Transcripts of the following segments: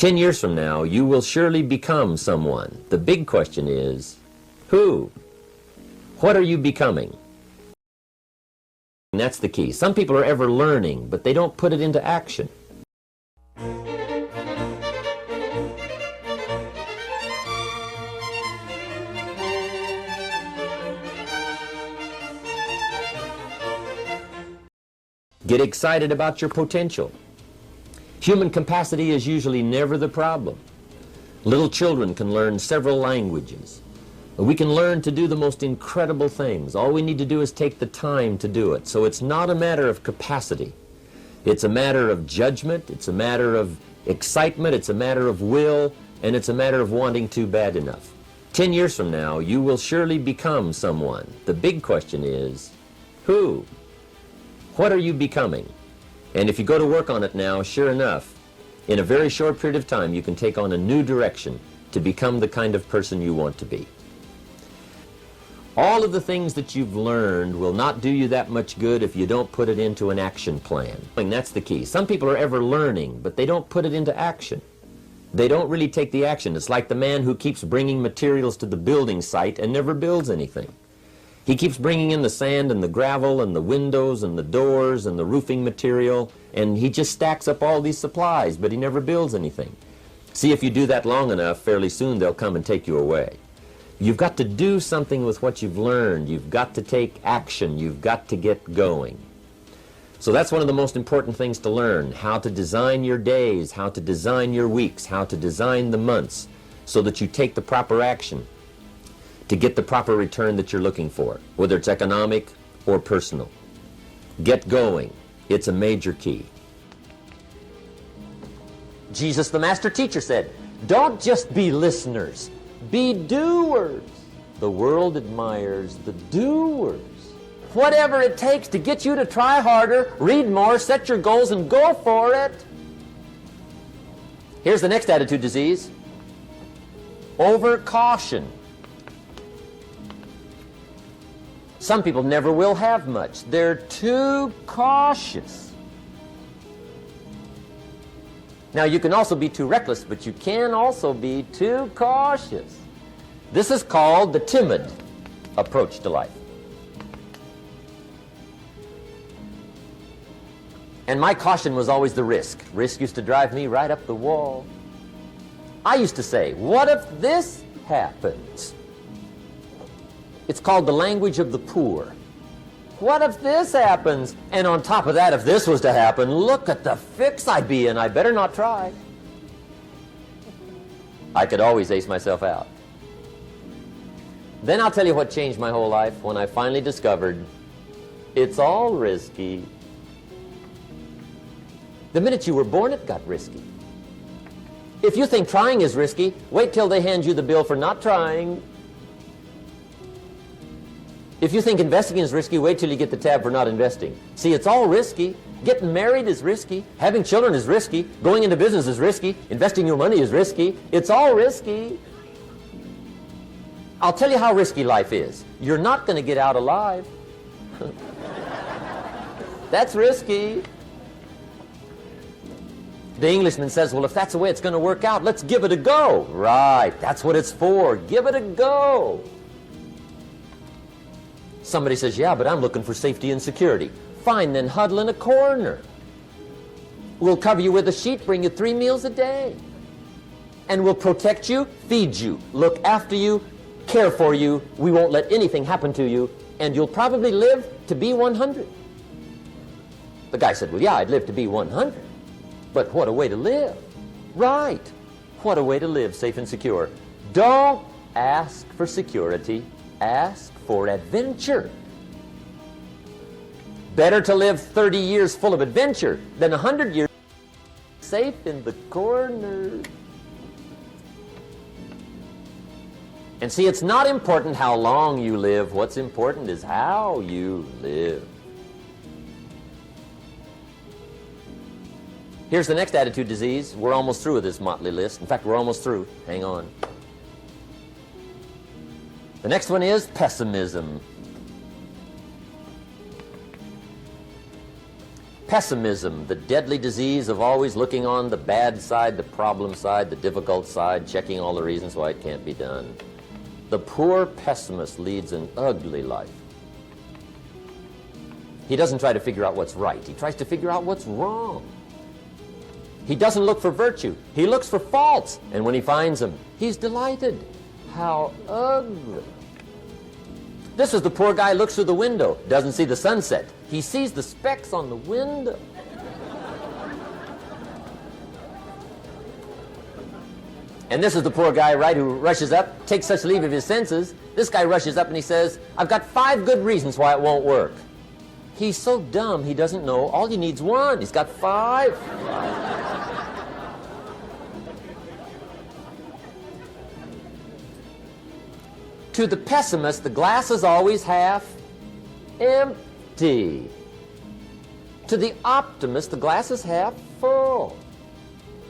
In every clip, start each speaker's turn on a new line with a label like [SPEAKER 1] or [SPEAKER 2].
[SPEAKER 1] 10 years from now, you will surely become someone. The big question is, who? What are you becoming? And that's the key. Some people are ever learning, but they don't put it into action. Get excited about your potential. Human capacity is usually never the problem. Little children can learn several languages. We can learn to do the most incredible things. All we need to do is take the time to do it. So it's not a matter of capacity. It's a matter of judgment. It's a matter of excitement. It's a matter of will. And it's a matter of wanting to bad enough. 10 years from now, you will surely become someone. The big question is, who? What are you becoming? And if you go to work on it now, sure enough, in a very short period of time, you can take on a new direction to become the kind of person you want to be. All of the things that you've learned will not do you that much good if you don't put it into an action plan. And that's the key. Some people are ever learning, but they don't put it into action. They don't really take the action. It's like the man who keeps bringing materials to the building site and never builds anything. He keeps bringing in the sand and the gravel and the windows and the doors and the roofing material, and he just stacks up all these supplies, but he never builds anything. See, if you do that long enough, fairly soon they'll come and take you away. You've got to do something with what you've learned. You've got to take action. You've got to get going. So that's one of the most important things to learn, how to design your days, how to design your weeks, how to design the months, so that you take the proper action to get the proper return that you're looking for, whether it's economic or personal. Get going. It's a major key. Jesus, the master teacher, said, don't just be listeners, be doers. The world admires the doers. Whatever it takes to get you to try harder, read more, set your goals, and go for it. Here's the next attitude disease. Overcaution. Some people never will have much. They're too cautious. Now, you can also be too reckless, but you can also be too cautious. This is called the timid approach to life. And my caution was always the risk. Risk used to drive me right up the wall. I used to say, what if this happens? It's called the language of the poor. What if this happens? And on top of that, if this was to happen, look at the fix I'd be in. I better not try. I could always ace myself out. Then I'll tell you what changed my whole life when I finally discovered it's all risky. The minute you were born, it got risky. If you think trying is risky, wait till they hand you the bill for not trying. If you think investing is risky, wait till you get the tab for not investing. See, it's all risky. Getting married is risky. Having children is risky. Going into business is risky. Investing your money is risky. It's all risky. I'll tell you how risky life is. You're not going to get out alive. That's risky. The Englishman says, well, if that's the way it's going to work out, let's give it a go. Right, that's what it's for. Give it a go. Somebody says, yeah, but I'm looking for safety and security. Fine, then huddle in a corner. We'll cover you with a sheet, bring you 3 meals a day. And we'll protect you, feed you, look after you, care for you. We won't let anything happen to you, and you'll probably live to be 100. The guy said, well, yeah, I'd live to be 100. But what a way to live. Right. What a way to live, safe and secure. Don't ask for security. Ask for adventure. Better to live 30 years full of adventure than 100 years safe in the corner. And see, it's not important how long you live. What's important is how you live. Here's the next attitude disease. We're almost through with this motley list. In fact, we're almost through. Hang on. The next one is pessimism. Pessimism, the deadly disease of always looking on the bad side, the problem side, the difficult side, checking all the reasons why it can't be done. The poor pessimist leads an ugly life. He doesn't try to figure out what's right. He tries to figure out what's wrong. He doesn't look for virtue. He looks for faults. And when he finds them, he's delighted. How ugly. This is the poor guy who looks through the window, doesn't see the sunset. He sees the specks on the window. And this is the poor guy, right, who rushes up, takes such leave of his senses. This guy rushes up and he says, I've got 5 good reasons why it won't work. He's so dumb he doesn't know all he needs 1. He's got 5. To the pessimist, the glass is always half empty. To the optimist, the glass is half full.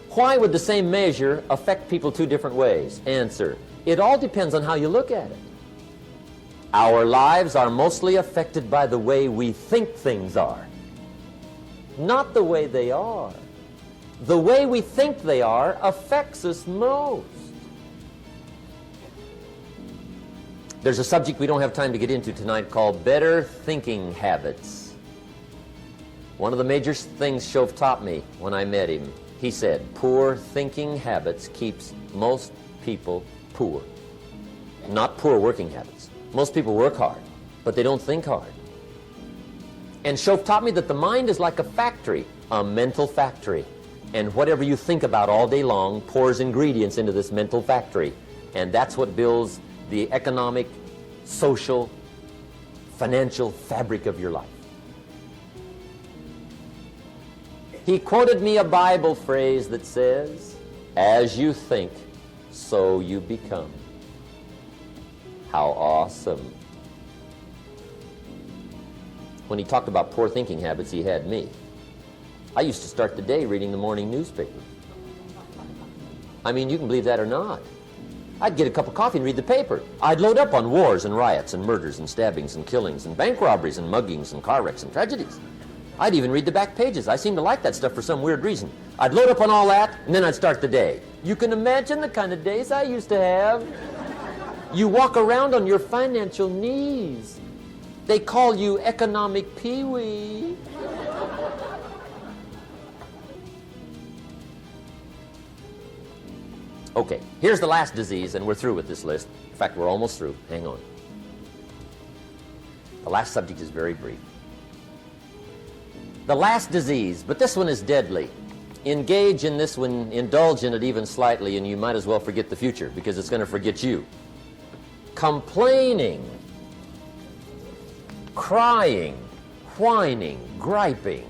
[SPEAKER 1] Why would the same measure affect people 2 different ways? Answer, it all depends on how you look at it. Our lives are mostly affected by the way we think things are, not the way they are. The way we think they are affects us most. There's a subject we don't have time to get into tonight called better thinking habits. One of the major things Shove taught me when I met him, he said, poor thinking habits keeps most people poor. Not poor working habits. Most people work hard, but they don't think hard. And Shove taught me that the mind is like a factory, a mental factory. And whatever you think about all day long pours ingredients into this mental factory. And that's what builds the economic, social, financial fabric of your life. He quoted me a Bible phrase that says, as you think, so you become. How awesome. When he talked about poor thinking habits, he had me. I used to start the day reading the morning newspaper. I mean, you can believe that or not. I'd get a cup of coffee and read the paper. I'd load up on wars and riots and murders and stabbings and killings and bank robberies and muggings and car wrecks and tragedies. I'd even read the back pages. I seem to like that stuff for some weird reason. I'd load up on all that, and then I'd start the day. You can imagine the kind of days I used to have. You walk around on your financial knees. They call you economic peewee. Okay, here's the last disease, and we're through with this list. In fact, we're almost through. Hang on. The last subject is very brief. The last disease, but this one is deadly. Engage in this one, indulge in it even slightly, and you might as well forget the future, because it's going to forget you. Complaining, crying, whining, griping.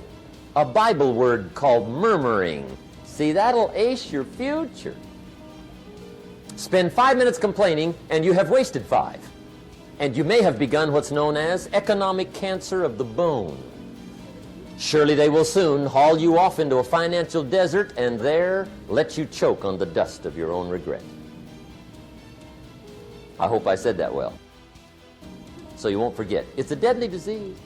[SPEAKER 1] A Bible word called murmuring. See, that'll ace your future. Spend 5 minutes complaining, and you have wasted 5. And you may have begun what's known as economic cancer of the bone. Surely they will soon haul you off into a financial desert and there let you choke on the dust of your own regret. I hope I said that well, so you won't forget. It's a deadly disease.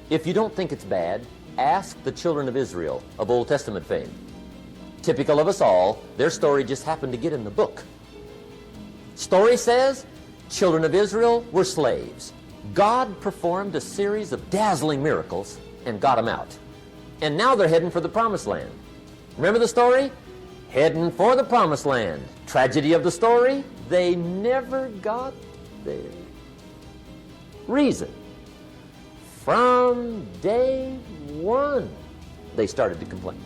[SPEAKER 1] If you don't think it's bad, ask the children of Israel of Old Testament fame. Typical of us all, their story just happened to get in the book. Story says, children of Israel were slaves. God performed a series of dazzling miracles and got them out. And now they're heading for the promised land. Remember the story? Heading for the promised land. Tragedy of the story, they never got there. Reason, from day one, they started to complain.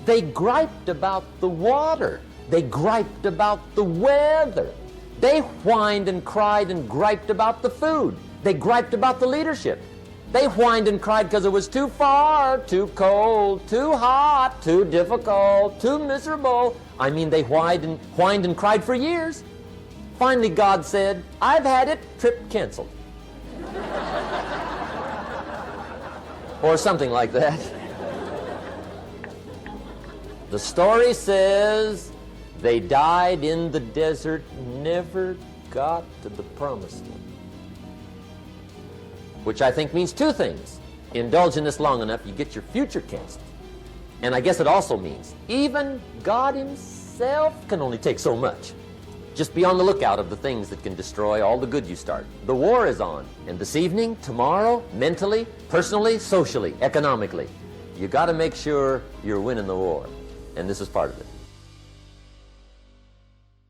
[SPEAKER 1] They griped about the water. They griped about the weather. They whined and cried and griped about the food. They griped about the leadership. They whined and cried because it was too far, too cold, too hot, too difficult, too miserable. I mean, they whined and cried for years. Finally, God said, I've had it, trip canceled. Or something like that. The story says they died in the desert, never got to the promised land. which I think means two things. Indulge in this long enough, you get your future kissed. And I guess it also means even God himself can only take so much. Just be on the lookout of the things that can destroy all the good you start. The war is on. And this evening, tomorrow, mentally, personally, socially, economically, you got to make sure you're winning the war. And this is part of it.